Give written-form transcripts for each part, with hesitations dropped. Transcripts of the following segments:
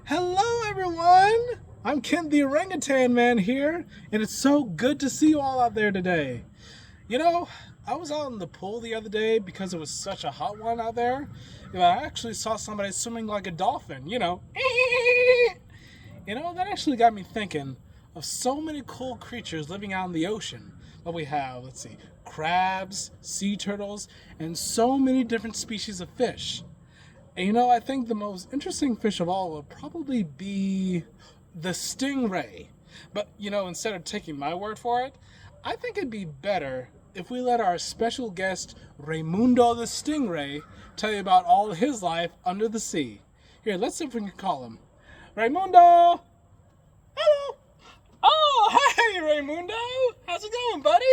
Hello, everyone! I'm Kent the Orangutan Man here, and it's so good to see you all out there today. You know, I was out in the pool the other day because it was such a hot one out there. I actually saw somebody swimming like a dolphin, that actually got me thinking of so many cool creatures living out in the ocean. But we have, crabs, sea turtles, and so many different species of fish. And I think the most interesting fish of all would probably be the stingray. But, instead of taking my word for it, I think it'd be better if we let our special guest, Raymundo the Stingray, tell you about all his life under the sea. Here, let's see if we can call him. Raymundo! Hello! Oh, hey, Raymundo! How's it going, buddy?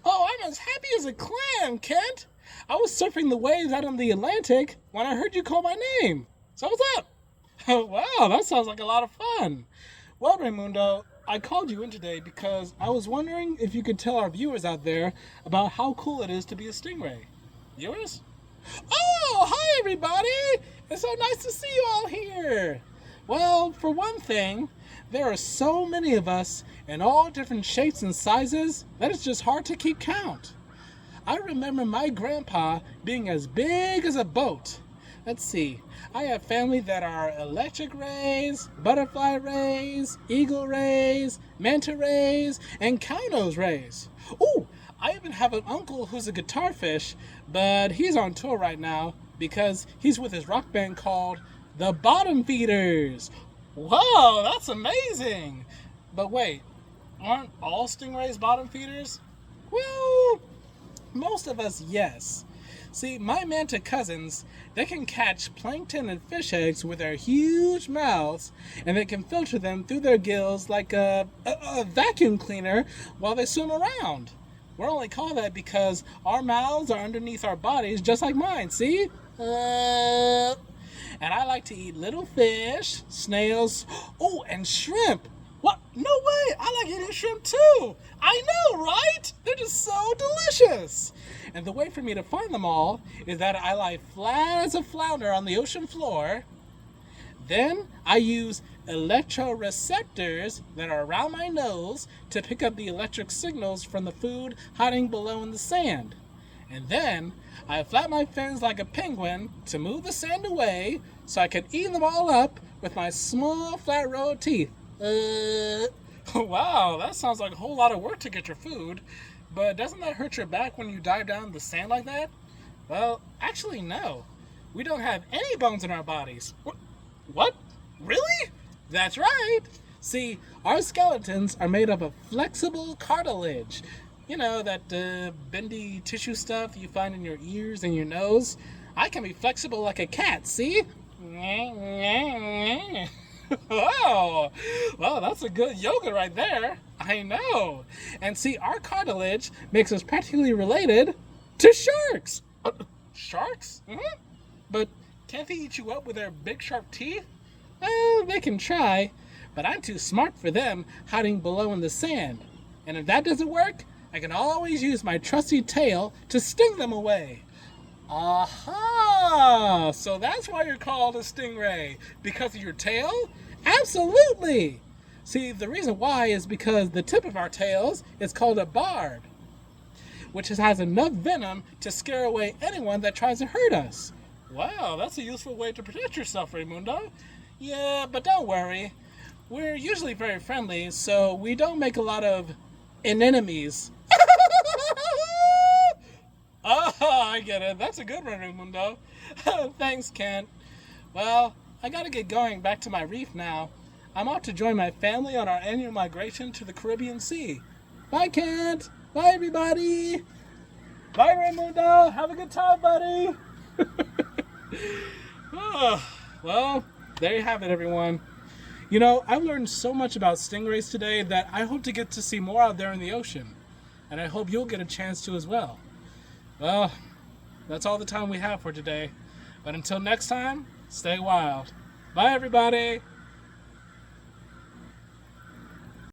Oh, I'm as happy as a clam, Kent! I was surfing the waves out in the Atlantic when I heard you call my name. So what's up? Oh, wow, that sounds like a lot of fun. Well, Raymundo, I called you in today because I was wondering if you could tell our viewers out there about how cool it is to be a stingray. Viewers? Oh, hi, everybody! It's so nice to see you all here. Well, for one thing, there are so many of us in all different shapes and sizes that it's just hard to keep count. I remember my grandpa being as big as a boat. Let's see, I have family that are electric rays, butterfly rays, eagle rays, manta rays, and cownose rays. Ooh, I even have an uncle who's a guitar fish, but he's on tour right now because he's with his rock band called the Bottom Feeders. Whoa, that's amazing! But wait, aren't all stingrays bottom feeders? Well, most of us, yes. See, my manta cousins, they can catch plankton and fish eggs with their huge mouths, and they can filter them through their gills like a vacuum cleaner while they swim around. We're only called that because our mouths are underneath our bodies just like mine, see? And I like to eat little fish, snails, oh, and shrimp. What? No way! I like eating shrimp too! I know, right? They're just so delicious! And the way for me to find them all is that I lie flat as a flounder on the ocean floor. Then I use electroreceptors that are around my nose to pick up the electric signals from the food hiding below in the sand. And then I flap my fins like a penguin to move the sand away so I can eat them all up with my small flat row of teeth. Wow, that sounds like a whole lot of work to get your food, but doesn't that hurt your back when you dive down in the sand like that? Well, actually no. We don't have any bones in our bodies. What? Really? That's right. See, our skeletons are made up of flexible cartilage. That bendy tissue stuff you find in your ears and your nose. I can be flexible like a cat, see? Oh, well, that's a good yoga right there. I know. And see, our cartilage makes us practically related to sharks. Sharks? Mm-hmm. But can't they eat you up with their big sharp teeth? Well, they can try, but I'm too smart for them hiding below in the sand. And if that doesn't work, I can always use my trusty tail to sting them away. Aha! So that's why you're called a stingray. Because of your tail? Absolutely! See, the reason why is because the tip of our tails is called a barb, which has enough venom to scare away anyone that tries to hurt us. Wow, that's a useful way to protect yourself, Raymundo. Yeah, but don't worry. We're usually very friendly, so we don't make a lot of enemies. Oh, I get it. That's a good one, Raymundo. Thanks, Kent. Well, I gotta get going back to my reef now. I'm off to join my family on our annual migration to the Caribbean Sea. Bye, Kent. Bye, everybody. Bye, Raymundo. Have a good time, buddy. Oh, well, there you have it, everyone. I've learned so much about stingrays today that I hope to get to see more out there in the ocean. And I hope you'll get a chance to as well. Well, that's all the time we have for today. But until next time, stay wild. Bye, everybody.